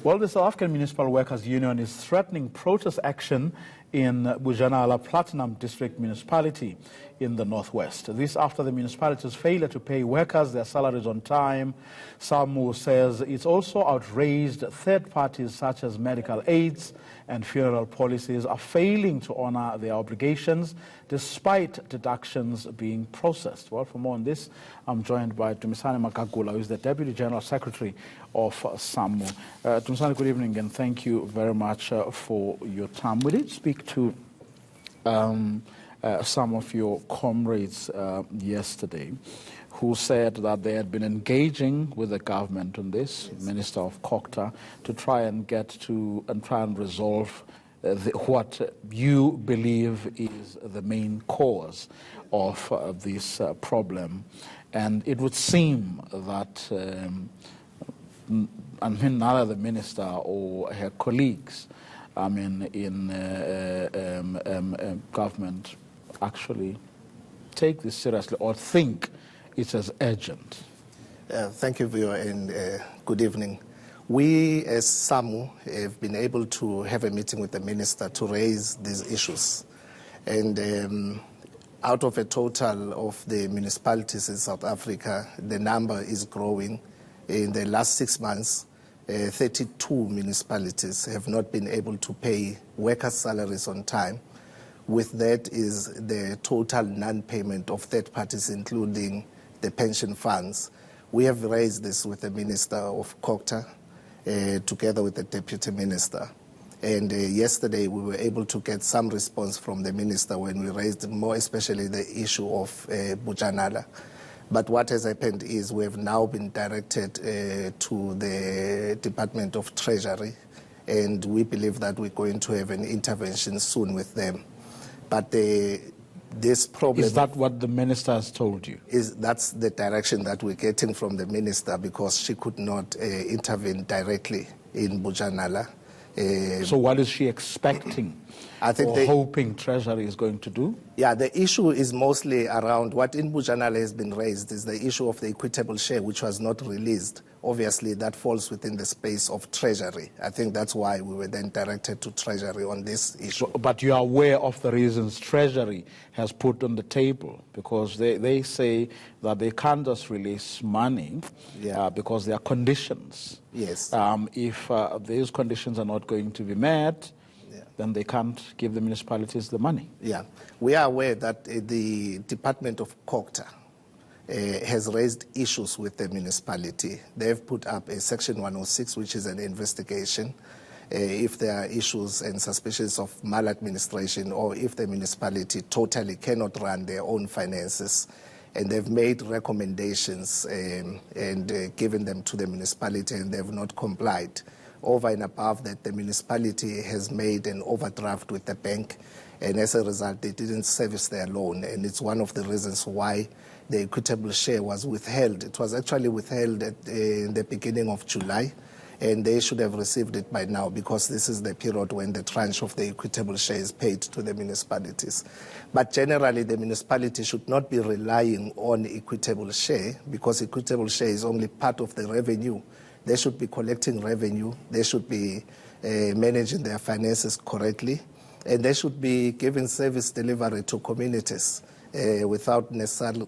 Well, the South African Municipal Workers Union is threatening protest action in Bojanala Platinum District Municipality in the northwest. This after the municipality's failure to pay workers their salaries on time. Samwu says it's also outraged third parties such as medical aids and funeral policies are failing to honor their obligations despite deductions being processed. Well, for more on this, I'm joined by Dumisani Makagula, who is the Deputy General Secretary of Samwu. Dumisani, good evening, and thank you very much for your time. We did speak to some of your comrades yesterday who said that they had been engaging with the government on this, yes. Minister of Kokta, to try and resolve what you believe is the main cause of this problem. And it would seem that neither the minister or her colleagues, in government actually take this seriously or think it's as urgent. Thank you, Vio, and good evening. We, as Samwu, have been able to have a meeting with the minister to raise these issues. And out of a total of the municipalities in South Africa, the number is growing. In the last 6 months, 32 municipalities have not been able to pay workers' salaries on time. With that is the total non-payment of third parties, including the pension funds. We have raised this with the Minister of Kokta, together with the Deputy Minister. And yesterday we were able to get some response from the Minister when we raised more especially the issue of Bojanala. But what has happened is we have now been directed to the Department of Treasury, and we believe that we're going to have an intervention soon with them. But this problem... Is that what the minister has told you? That's the direction that we're getting from the minister, because she could not intervene directly in Bojanala. So what is she expecting hoping Treasury is going to do? Yeah, the issue is mostly around what in Bojanala has been raised is the issue of the equitable share, which was not released. Obviously, that falls within the space of Treasury. I think that's why we were then directed to Treasury on this issue. But you are aware of the reasons Treasury has put on the table, because they say that they can't just release money because there are conditions. Yes. If these conditions are not going to be met, then they can't give the municipalities the money. Yeah. We are aware that the Department of Kokta has raised issues with the municipality. They've put up a Section 106, which is an investigation. If there are issues and suspicions of maladministration, or if the municipality totally cannot run their own finances, and they've made recommendations and given them to the municipality, and they've not complied. Over and above that, the municipality has made an overdraft with the bank, and as a result, they didn't service their loan, and it's one of the reasons why the equitable share was withheld. It was actually withheld in the beginning of July, and they should have received it by now, because this is the period when the tranche of the equitable share is paid to the municipalities. But generally, the municipality should not be relying on equitable share, because equitable share is only part of the revenue. They should be collecting revenue, they should be managing their finances correctly, and they should be giving service delivery to communities without necessarily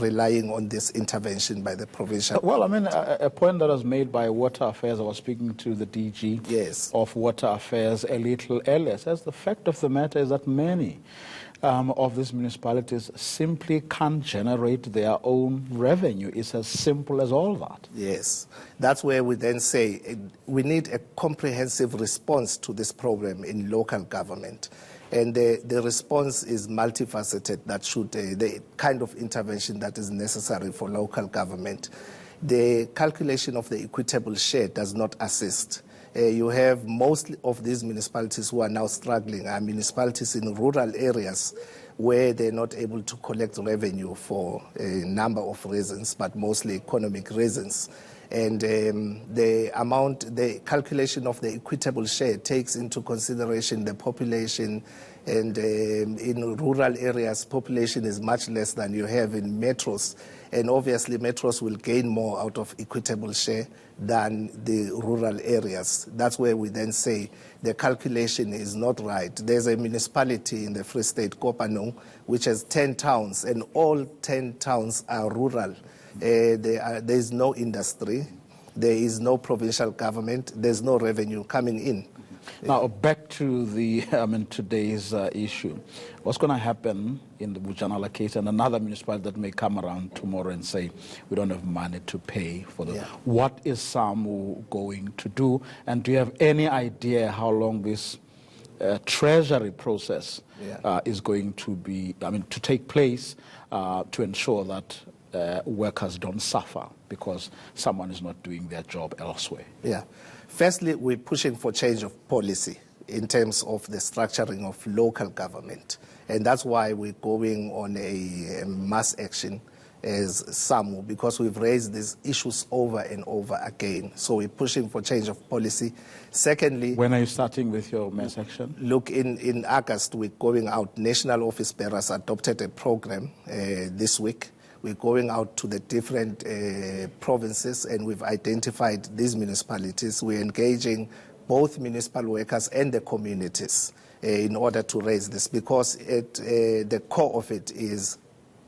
relying on this intervention by the provincial. Well, a point that was made by Water Affairs, I was speaking to the DG of Water Affairs a little earlier, says the fact of the matter is that many of these municipalities simply can't generate their own revenue. It's as simple as all that. Yes. That's where we then say we need a comprehensive response to this problem in local government. And the response is multifaceted, that should the kind of intervention that is necessary for local government. The calculation of the equitable share does not assist. You have most of these municipalities who are now struggling are municipalities in rural areas where they're not able to collect revenue for a number of reasons, but mostly economic reasons. And the calculation of the equitable share takes into consideration the population, and in rural areas, population is much less than you have in metros. And obviously, metros will gain more out of equitable share than the rural areas. That's where we then say the calculation is not right. There's a municipality in the Free State, Kopanong, which has 10 towns, and all 10 towns are rural. There is no industry, there is no provincial government, there's no revenue coming in. Now, back to the today's issue. What's going to happen in the Bojanala case and another municipality that may come around tomorrow and say, we don't have money to pay for the... Yeah. What is Samwu going to do? And do you have any idea how long this treasury process is going to be, to take place to ensure that workers don't suffer because someone is not doing their job elsewhere? Yeah. Firstly, we're pushing for change of policy in terms of the structuring of local government. And that's why we're going on a mass action as Samwu, because we've raised these issues over and over again. So we're pushing for change of policy. Secondly... When are you starting with your mass action? Look, in August, we're going out. National office bearers adopted a program this week. We're going out to the different provinces, and we've identified these municipalities. We're engaging both municipal workers and the communities in order to raise this, because the core of it is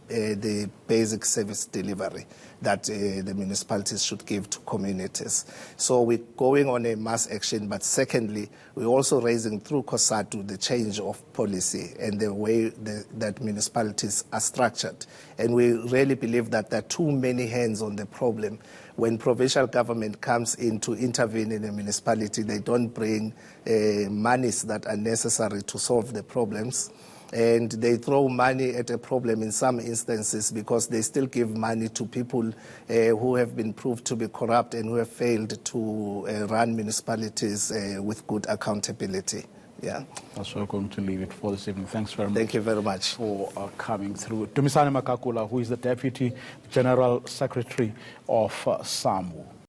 the basic service delivery that the municipalities should give to communities. So we're going on a mass action, but secondly, we're also raising through COSATU the change of policy and the way that municipalities are structured. And we really believe that there are too many hands on the problem. When provincial government comes in to intervene in a municipality, they don't bring monies that are necessary to solve the problems. And they throw money at a problem in some instances because they still give money to people who have been proved to be corrupt and who have failed to run municipalities with good accountability. Yeah. That's why we're going to leave it for this evening. Thanks very much. Thank you very much for coming through. Dumisani Makakula, who is the Deputy General Secretary of Samwu.